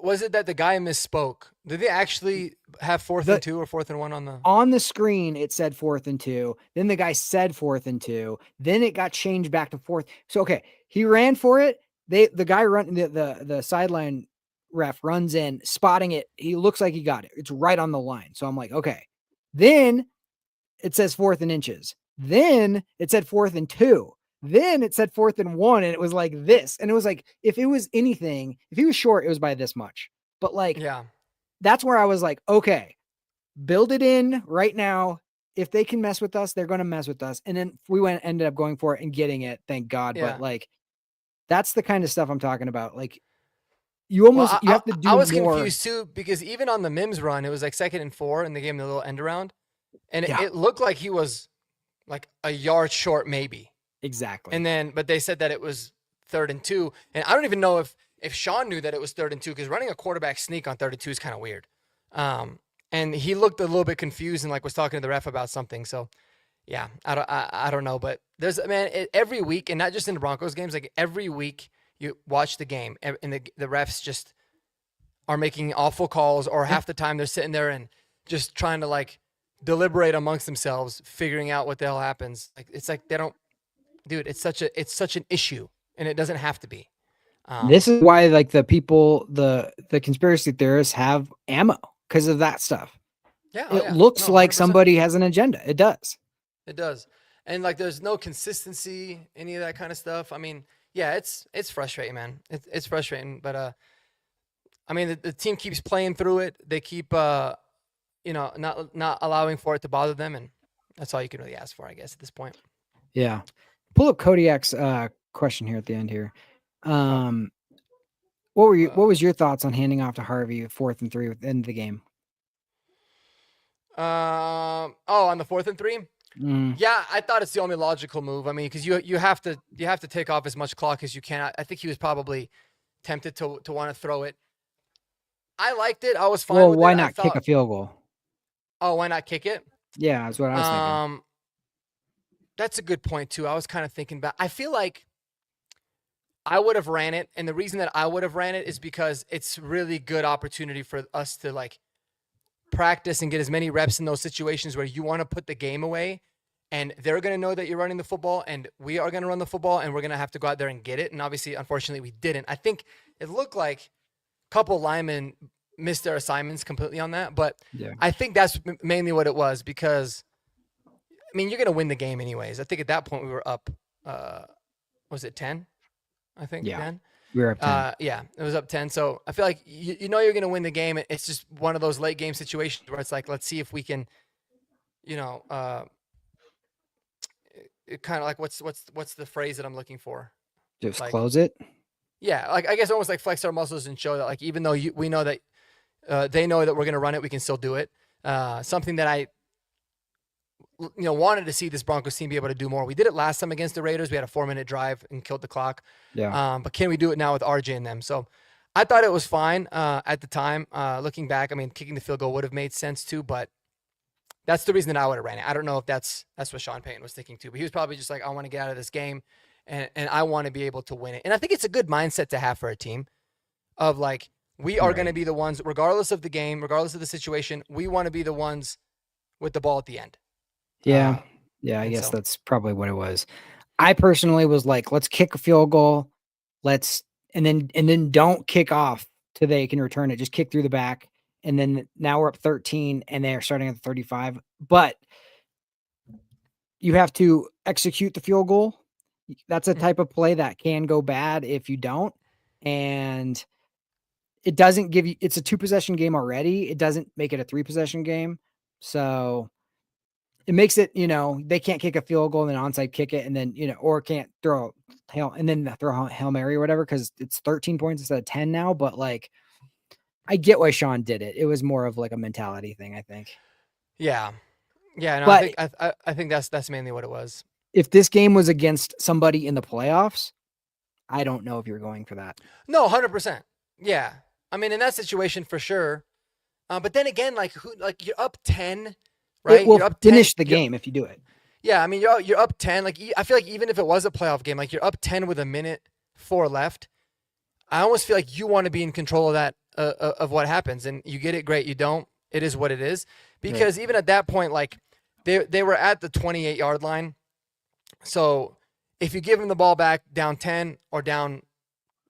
was it that the guy misspoke? Did they actually have fourth The and two or fourth and one on the? On the screen it said 4th and 2. Then the guy said 4th and 2. Then it got changed back to fourth. So okay, he ran for it. The guy run the sideline ref runs in, spotting it. He looks like he got it. It's right on the line. So I'm like, okay. Then it says 4th and inches. Then it said 4th and 2. Then it said 4th and 1, and it was like this. And it was like, if it was anything, if he was short, it was by this much. But like, Yeah. that's where I was like, okay, build it in right now. If they can mess with us, they're going to mess with us. And then ended up going for it and getting it. Thank God. But Yeah. like, that's the kind of stuff I'm talking about. Like, Well, you have to I do was more. confused too because even on the Mims run, it was like 2nd and 4, and they gave him the little end around, and Yeah, it looked like he was like a yard short maybe. exactly. And then, but they said that it was 3rd and 2, and I don't even know if Sean knew that it was 3rd and 2 because running a quarterback sneak on 3rd and 2 is kind of weird. And he looked a little bit confused and like was talking to the ref about something. So yeah, I don't know, but there's every week, and not just in the Broncos games, like every week you watch the game and the refs just are making awful calls, or Yeah. half the time they're sitting there and just trying to like deliberate amongst themselves, figuring out what the hell happens. Like it's like they don't, dude. It's such an issue, and it doesn't have to be. This is why like the conspiracy theorists have ammo because of that stuff. Yeah, oh It yeah, looks no, like 100%. somebody has an agenda. It does. It does, and like there's no consistency, any of that kind of stuff. I mean, yeah, it's frustrating, man. It's frustrating, but I mean, the team keeps playing through it. They keep not allowing for it to bother them, and that's all you can really ask for, I guess, at this point. Yeah. Pull up Kodiak's question here at the end here. Oh, What was your thoughts on handing off to Harvey 4th and 3 within the game? on the 4th and 3. Mm, Yeah, I thought it's the only logical move. I mean, because you have to take off as much clock as you can. I think he was probably tempted to want to throw it. I liked it. I was fine well, with why it. I not kick a thought, field goal? oh, why not kick it? Yeah, that's what I was thinking. Um, that's a good point too. I was kind of thinking about. I feel like I would have ran it, and the reason that I would have ran it is because it's really good opportunity for us to like practice and get as many reps in those situations where you want to put the game away, and they're going to know that you're running the football, and we are going to run the football, and we're going to have to go out there and get it. And obviously, unfortunately, we didn't. I think it looked like a couple linemen missed their assignments completely on that, but Yeah. I think that's mainly what it was because, I mean, you're going to win the game anyways. I think at that point we were up, was it 10? I think Yeah. 10. We were up 10. Yeah, it was up 10. So I feel like you know you're going to win the game. It's just one of those late game situations where it's like, let's see if we can, you know, kind of like what's the phrase that I'm looking for? Just Like, close it. yeah, like I guess almost like flex our muscles and show that like even though we know that they know that we're going to run it, we can still do it. Something that wanted to see this Broncos team be able to do more. We did it last time against the Raiders. We had a 4-minute drive and killed the clock. Yeah. But can we do it now with RJ and them? So I thought it was fine at the time. Looking back, I mean, kicking the field goal would have made sense too, but that's the reason that I would have ran it. I don't know if that's what Sean Payton was thinking too, but he was probably just like, I want to get out of this game and I want to be able to win it. And I think it's a good mindset to have for a team of like, we are going to be the ones, regardless of the game, regardless of the situation, we want to be the ones with the ball at the end. Yeah. I guess that's probably what it was. I personally was like, let's kick a field goal. And then don't kick off till they can return it. Just kick through the back. And then now we're up 13 and they're starting at the 35. But you have to execute the field goal. That's a type of play that can go bad if you don't. And it doesn't give you, it's a 2-possession game already. It doesn't make it a 3-possession game. So it makes it, they can't kick a field goal and then onside kick it and then, or can't throw Hail Mary or whatever, because it's 13 points instead of 10 now. But like, I get why Sean did it. It was more of like a mentality thing, I think. Yeah. No, but I think that's mainly what it was. If this game was against somebody in the playoffs, I don't know if you're going for that. No, 100%. Yeah. I mean, in that situation for sure. But then again, like you're up 10, right? It will you're up finish the game if you do it. Yeah, I mean, you're up 10. Like, I feel like even if it was a playoff game, like you're up 10 with 1:04 left, I almost feel like you want to be in control of that, of what happens. And you get it, great. You don't, it is what it is. Because even at that point, like they were at the 28-yard line. So if you give them the ball back down 10 or down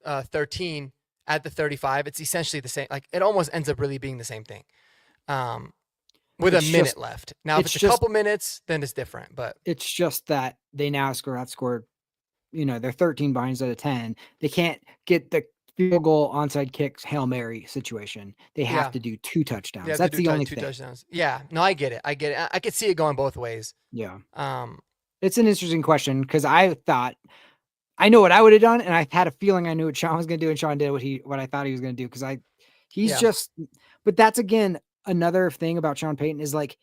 13 at the 35, it's essentially the same. Like, it almost ends up really being the same thing. With a minute left. Now, if it's a couple minutes, then it's different. But it's just that they now have scored, they're 13 behind instead of 10. They can't get the field goal, onside kicks, Hail Mary situation. They have to do 2 touchdowns. That's the only thing. 2 touchdowns. Yeah. No, I get it. I could see it going both ways. Yeah. It's an interesting question because I know what I would have done, and I had a feeling I knew what Sean was going to do, and Sean did what I thought he was going to do because but that's again another thing about Sean Payton is like,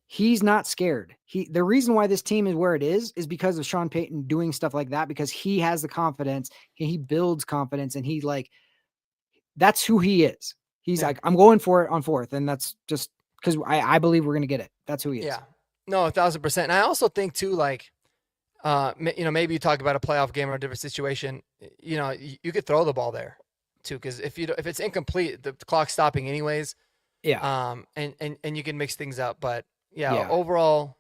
he's not scared. The reason why this team is where it is because of Sean Payton doing stuff like that, because he has the confidence and he builds confidence, and that's who he is. He's like, I'm going for it on 4th. And that's just because I believe we're going to get it. That's who he is. Yeah, no, 1,000%. And I also think too, like, maybe you talk about a playoff game or a different situation, you could throw the ball there too. Cause if it's incomplete, the clock's stopping anyways. Yeah. And you can mix things up, but overall,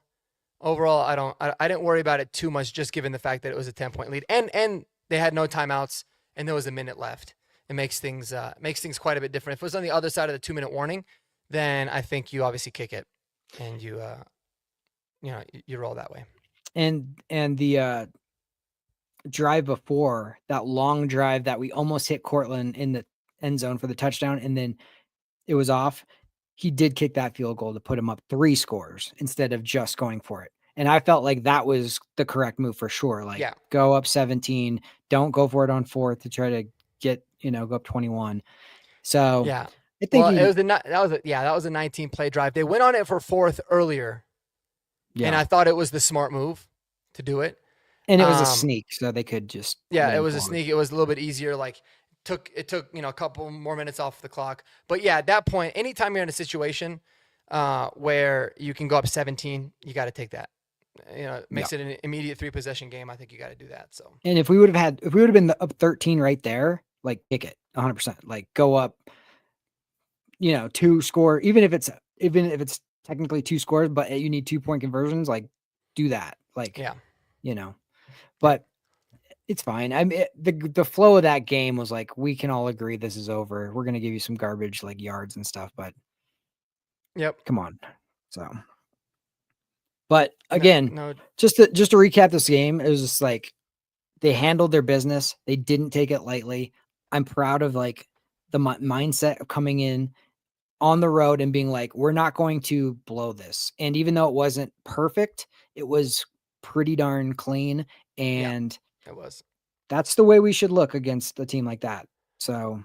I didn't worry about it too much, just given the fact that it was a 10-point lead and they had no timeouts and there was a minute left. It makes things quite a bit different. If it was on the other side of the 2-minute warning, then I think you obviously kick it and you roll that way. And the drive before, that long drive that we almost hit Cortland in the end zone for the touchdown, and then it was off. He did kick that field goal to put him up 3 scores instead of just going for it. And I felt like that was the correct move for sure. Like, go up 17, don't go for it on 4th to try to get, go up 21. So yeah, I think that was a 19-play drive. They went on it for 4th earlier. Yeah. And I thought it was the smart move to do it. And it was a sneak, so they could just it was a sneak. It was a little bit easier. Like, it took a couple more minutes off the clock. But yeah, at that point, anytime you're in a situation where you can go up 17, you got to take that. It makes it an immediate 3-possession game. I think you got to do that. So, and if we would have been up 13 right there, like, kick it 100%. Like, go up, 2 score, even if it's technically 2 scores, but you need 2-point conversions, like, do that. Like, but it's fine. I mean, the flow of that game was like, we can all agree this is over. We're going to give you some garbage, like yards and stuff, but come on. So, but again, just to recap this game, it was just like, they handled their business. They didn't take it lightly. I'm proud of like the mindset of coming in on the road and being like, we're not going to blow this. And even though it wasn't perfect, it was pretty darn clean. And it was. That's the way we should look against a team like that. So,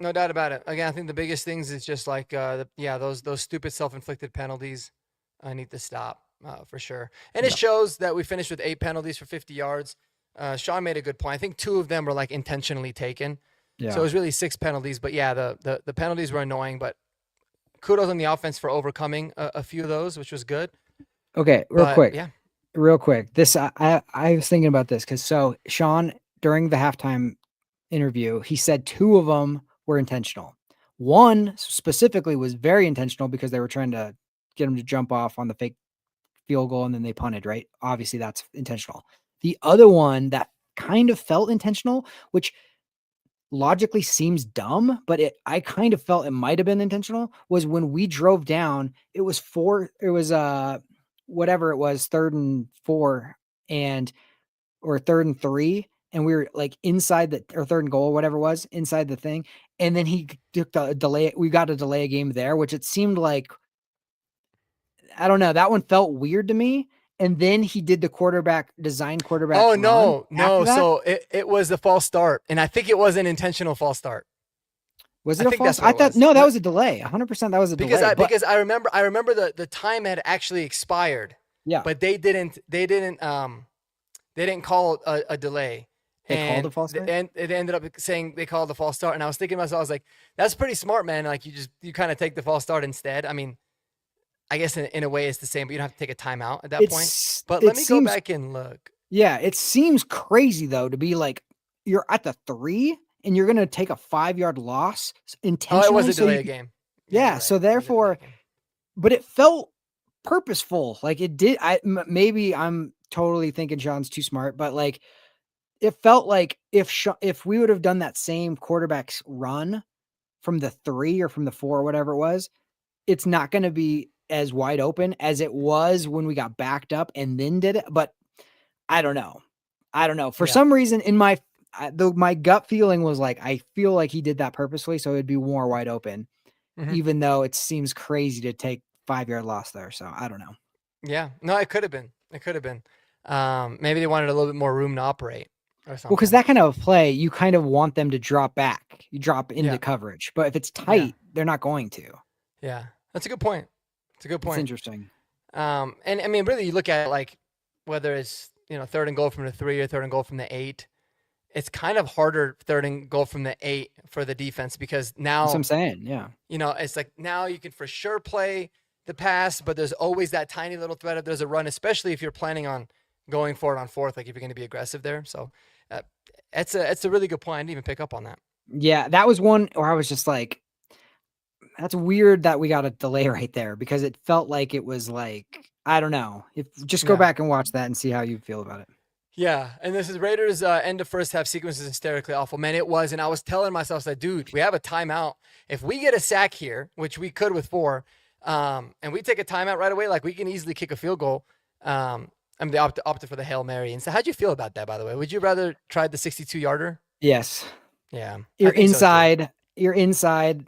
no doubt about it. Again, I think the biggest things is just like, those stupid self-inflicted penalties need to stop. for sure. And it shows that we finished with 8 penalties for 50 yards. Sean made a good point. I think 2 of them were like intentionally taken. So it was really 6 penalties. But yeah, the penalties were annoying. But kudos on the offense for overcoming a few of those, which was good. Okay, Yeah. real quick. This I was thinking about this because so Sean during the halftime interview, he said 2 of them were intentional. One specifically was very intentional because they were trying to get him to jump off on the fake field goal and then they punted, right? Obviously, that's intentional. The other one that kind of felt intentional, which logically seems dumb, but I kind of felt it might have been intentional, was when we drove down, it was whatever it was, 3rd and 4 or 3rd and 3, and we were like inside or 3rd and goal, whatever it was, inside the thing. And then he took the delay. We got to delay a game there, which it seemed like, I don't know. That one felt weird to me. And then he did the design quarterback. Oh, run no. that. So it was the false start. And I think it was an intentional false start. Was it a false? I thought, no, that was a delay. 100% that was a delay. Because I remember the time had actually expired. Yeah. But they didn't call a delay. They called a false start? And it ended up saying they called the false start. And I was thinking to myself, I was like, that's pretty smart, man. Like you kind of take the false start instead. I mean, I guess in a way it's the same, but you don't have to take a timeout at that point. But let me go back and look. Yeah, it seems crazy though to be like you're at the 3 and you're gonna take a 5-yard loss intentionally. Oh, it was a delay game. Yeah, so therefore, but it felt purposeful. Like it did. Maybe I'm totally thinking Sean's too smart, but like it felt like if we would have done that same quarterback's run from the 3 or from the 4 or whatever it was, it's not going to be as wide open as it was when we got backed up and then did it. But I don't know. For some reason in my gut feeling was like, I feel like he did that purposely. So it'd be more wide open, even though it seems crazy to take 5-yard loss there. So I don't know. Yeah, no, it could have been. Maybe they wanted a little bit more room to operate or something. Well, because that kind of play, you kind of want them to drop back. You drop into coverage, but if it's tight, they're not going to. Yeah, that's a good point. It's interesting. And I mean, really, you look at it like whether it's 3rd and goal from the 3 or 3rd and goal from the 8. It's kind of harder 3rd and goal from the 8 for the defense because now. That's what I'm saying. Yeah. It's like now you can for sure play the pass, but there's always that tiny little threat if there's a run, especially if you're planning on going for it on 4th, like if you're going to be aggressive there. So it's a really good point. I didn't even pick up on that. Yeah, that was one where I was just like, that's weird that we got a delay right there because it felt like it was like, I don't know. Just go back and watch that and see how you feel about it. Yeah, and this is Raiders end of first half sequence is hysterically awful. Man, it was, and I was telling myself, like, dude, we have a timeout. If we get a sack here, which we could with 4, and we take a timeout right away, like we can easily kick a field goal. I mean, they opted for the Hail Mary. And so how'd you feel about that, by the way? Would you rather try the 62-yarder? Yes. Yeah. You're inside. You're inside.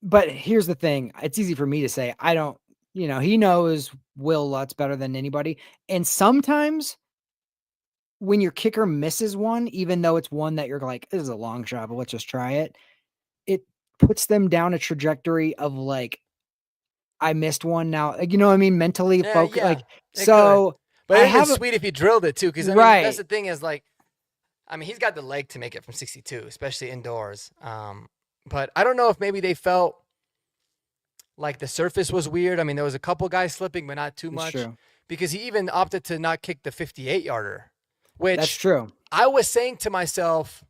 But here's the thing. It's easy for me to say. I don't, he knows Will Lutz better than anybody. And sometimes when your kicker misses one, even though it's one that you're like, this is a long shot, but let's just try it. It puts them down a trajectory of like, I missed one now. Like, you know what I mean? Mentally focused. Yeah, like, so. Could. But it would be sweet if he drilled it too. Because that's the thing is like, he's got the leg to make it from 62, especially indoors. But I don't know if maybe they felt like the surface was weird. I mean, there was a couple guys slipping, but not too much. True. Because he even opted to not kick the 58-yarder. Which that's true. I was saying to myself,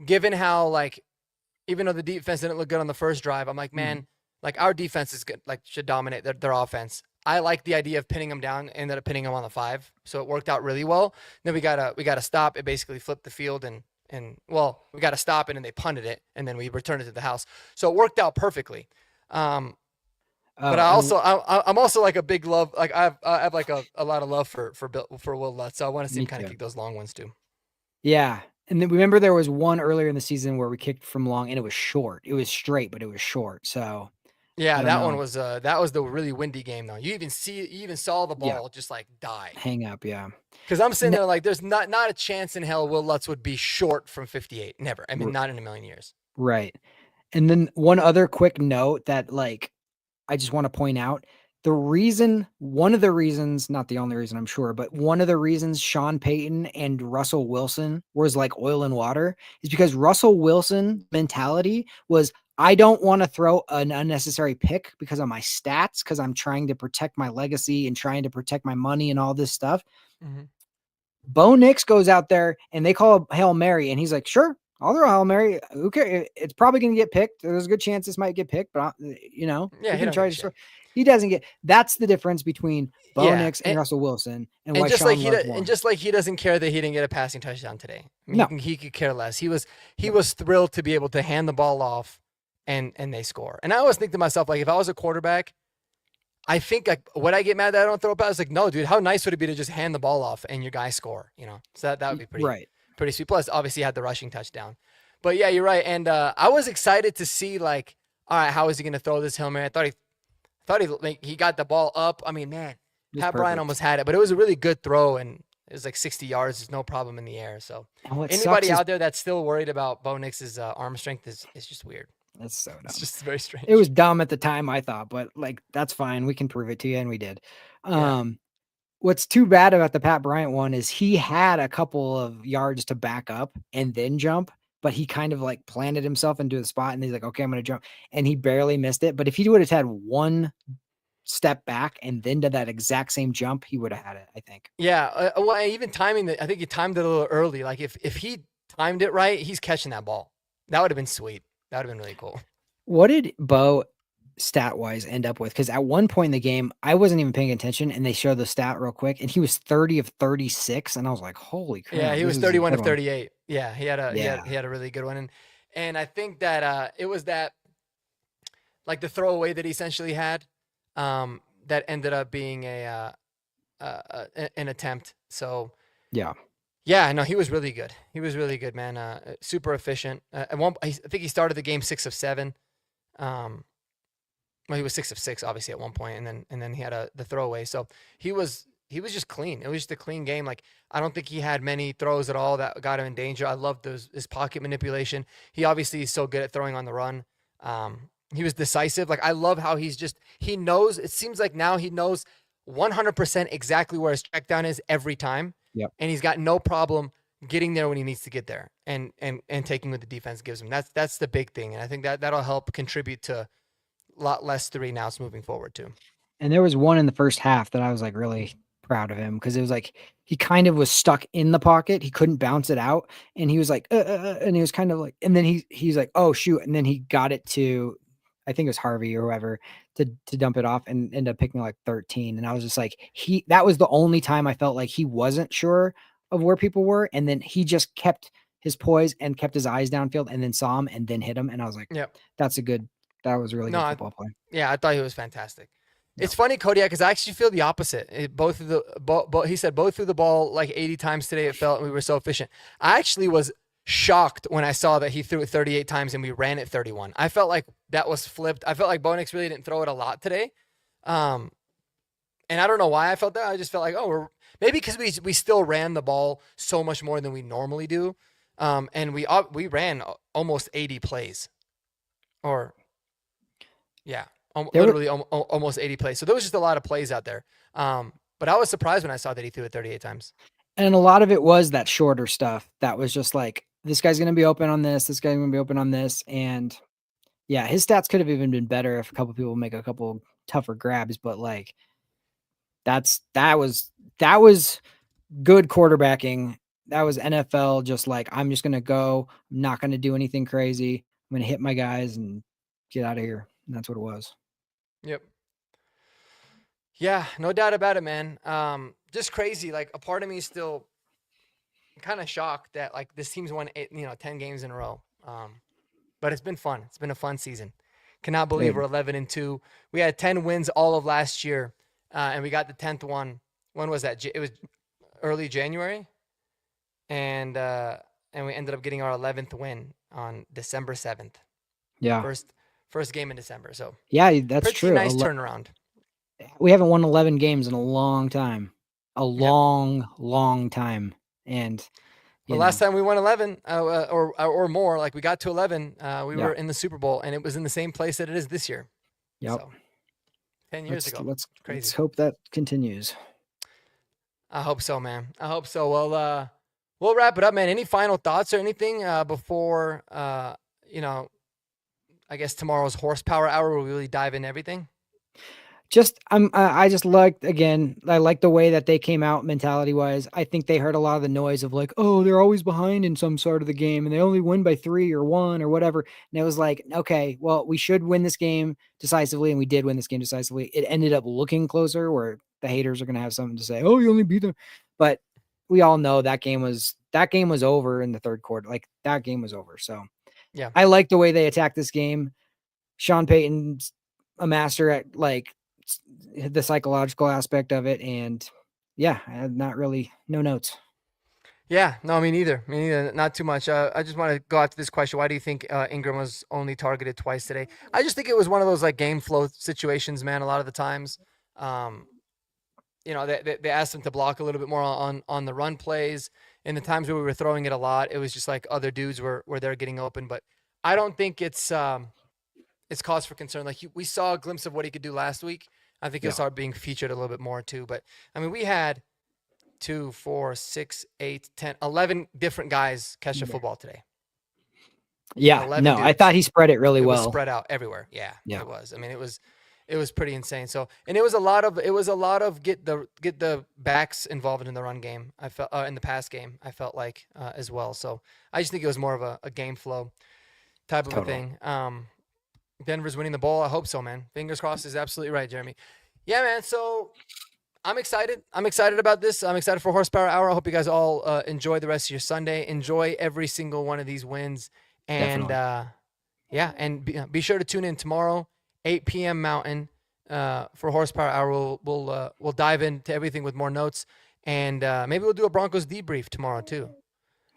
given how, like, even though the defense didn't look good on the first drive, I'm like, man, like our defense is good, like should dominate their offense. I like the idea of pinning them down, ended up pinning them on the 5. So it worked out really well. Then we gotta stop. It basically flipped the field and we got to stop it and they punted it and then we returned it to the house. So it worked out perfectly. But I'm also like a big love, like I have like a lot of love for Will Lutz. So I want to see him kind of kick those long ones too. Yeah. And then remember there was one earlier in the season where we kicked from long and it was short. It was straight, but it was short. So yeah, that one was that was the really windy game though. You even saw the ball just like die. Hang up, yeah. Because I'm sitting there like there's not a chance in hell Will Lutz would be short from 58. Never. I mean, not in a million years. Right. And then one other quick note that like I just want to point out, one of the reasons, not the only reason I'm sure, but one of the reasons Sean Payton and Russell Wilson was like oil and water is because Russell Wilson mentality was, I don't want to throw an unnecessary pick because of my stats, because I'm trying to protect my legacy and trying to protect my money and all this stuff. Mm-hmm. Bo Nix goes out there and they call a Hail Mary, and he's like, sure, I'll throw a Hail Mary. Who cares? It's probably going to get picked. There's a good chance this might get picked, but Yeah, we he can don't try give a to shit. he doesn't get. That's the difference between Bo Yeah, Nix and Russell Wilson, and and why just like Sean loves more. he doesn't care that he didn't get a passing touchdown today. I mean, No, he could care less. He was thrilled to be able to hand the ball off, and they score. And I always think to myself, like, if I was a quarterback, I think, like, would I get mad that I don't throw a pass? Like, no, dude, how nice would it be to just hand the ball off and your guy score? So that would be right. pretty sweet. Plus, obviously, he had the rushing touchdown. But yeah, you're right. And I was excited to see, like, all right, how is he going to throw this Hail Mary? I thought he got the ball up. I mean, man, Pat Bryant almost had it, but it was a really good throw, and it was like 60 yards. There's no problem in the air. So anybody out there that's still worried about Bo Nix's arm strength is just weird. That's so dumb. It's just very strange. It was dumb at the time, I thought, but like that's fine. We can prove it to you, and we did. What's too bad about the Pat Bryant one is he had a couple of yards to back up and then jump, but he kind of like planted himself into the spot, and he's like, okay, I'm going to jump, and he barely missed it. But if he would have had one step back and then did that exact same jump, he would have had it, I think. Yeah, well, even timing I think he timed it a little early. Like if he timed it right, he's catching that ball. That would have been sweet. That would have been really cool. What did Bo stat-wise end up with? Because at one point in the game, I wasn't even paying attention, and they showed the stat real quick, and he was 30 of 36, and I was like, holy crap. Yeah, he was 31 of 38. Yeah, he had a really good one. And I think that it was that, like, the throwaway that he essentially had that ended up being an attempt. So yeah, no, he was really good. He was really good, man. Super efficient. I think he started the game 6 of 7. Well, he was 6 of 6, obviously, at one point, and then he had the throwaway. So he was just clean. It was just a clean game. Like, I don't think he had many throws at all that got him in danger. I loved his pocket manipulation. He obviously is so good at throwing on the run. He was decisive. Like, I love how he knows. It seems like now he knows 100% exactly where his check down is every time. Yep. And he's got no problem getting there when he needs to get there and taking what the defense gives him. That's the big thing. And I think that'll help contribute to a lot less 3-and-outs moving forward too. And there was one in the first half that I was like really proud of him, because it was like he kind of was stuck in the pocket. He couldn't bounce it out, and he was like, and he was kind of like, and then he's like, oh shoot, and then he got it to, I think it was Harvey or whoever, to dump it off and end up picking like 13. And I was just like, that was the only time I felt like he wasn't sure of where people were, and then he just kept his poise and kept his eyes downfield, and then saw him and then hit him, and I was like, yep, that was a really good football play. Yeah, I thought he was fantastic. It's funny, Kodiak, because I actually feel the opposite. He said both threw the ball like 80 times today. It felt we were so efficient. I actually was shocked when I saw that he threw it 38 times and we ran it 31. I felt like that was flipped. I felt like Bo Nix really didn't throw it a lot today. And I don't know why I felt that. I just felt like, maybe because we still ran the ball so much more than we normally do. And we ran almost 80 plays. Literally almost 80 plays. So there was just a lot of plays out there. But I was surprised when I saw that he threw it 38 times. And a lot of it was that shorter stuff that was just like, this guy's going to be open on this. This guy's going to be open on this. And yeah, his stats could have even been better if a couple people make a couple tougher grabs. But like, that was good quarterbacking. That was NFL. Just like, I'm just going to go. I'm not going to do anything crazy. I'm going to hit my guys and get out of here. And that's what it was. Yep. Yeah, no doubt about it, man. Just crazy. Like, a part of me is still kind of shocked that like this team's won 10 games in a row. But it's been fun. It's been a fun season. Cannot believe we're 11-2. We had 10 wins all of last year, and we got the 10th one. When was that? It was early January, and we ended up getting our 11th win on December 7th. Yeah. First game in December. So yeah, that's true. Nice turnaround. We haven't won 11 games in a long time. Long time. And last time we won 11 or more, like we got to 11, we were in the Super Bowl, and it was in the same place that it is this year. Yep. So 10 years ago. Let's Crazy. hope that continues. I hope so, man. I hope so. Well, we'll wrap it up, man. Any final thoughts or anything before, you know, I guess tomorrow's horsepower hour will really dive in everything? Just I just liked again. I like the way that they came out mentality wise. I think they heard a lot of the noise of like, oh, they're always behind in some sort of the game, and they only win by 3 or 1 or whatever. And it was like, okay, well, we should win this game decisively, and we did win this game decisively. It ended up looking closer, where the haters are going to have something to say. Oh, you only beat them, but we all know that game was over in the third quarter. Like that game was over. So Yeah. I like the way they attacked this game. Sean Payton's a master at like the psychological aspect of it, and yeah, I had not really no notes. Yeah, no, me neither. Me neither. Not too much. I just want to go out to this question. Why do you think Ingram was only targeted twice today? I just think it was one of those like game flow situations, man. A lot of the times, they asked him to block a little bit more on the run plays. In the times where we were throwing it a lot, it was just like other dudes were there getting open. But I don't think it's cause for concern. Like we saw a glimpse of what he could do last week. I think he'll start being featured a little bit more too. But I mean, we had 2, 4, 6, 8, 10, 11 different guys catch the football today. Yeah, no, dudes. I thought he spread it really well. It was spread out everywhere. Yeah, it was. I mean, it was pretty insane. So, and it was a lot of get the backs involved in the run game. I felt in the pass game. I felt like as well. So I just think it was more of a game flow type of a thing. Denver's winning the ball. I hope so, man. Fingers crossed is absolutely right, Jeremy. Yeah, man. So I'm excited. I'm excited about this. I'm excited for Horsepower Hour. I hope you guys all enjoy the rest of your Sunday. Enjoy every single one of these wins. And be sure to tune in tomorrow, 8 p.m. Mountain, for Horsepower Hour. We'll dive into everything with more notes, and maybe we'll do a Broncos debrief tomorrow too.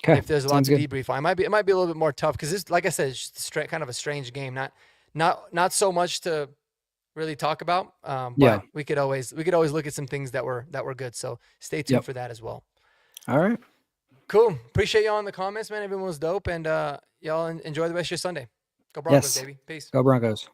Okay, if there's a lot to debrief on, it might be a little bit more tough because this, like I said, it's just kind of a strange game. Not so much to really talk about, but we could always look at some things that were good. So stay tuned for that as well. All right. Cool. Appreciate y'all in the comments, man. Everyone was dope, and y'all enjoy the rest of your Sunday. Go Broncos, baby. Peace. Go Broncos.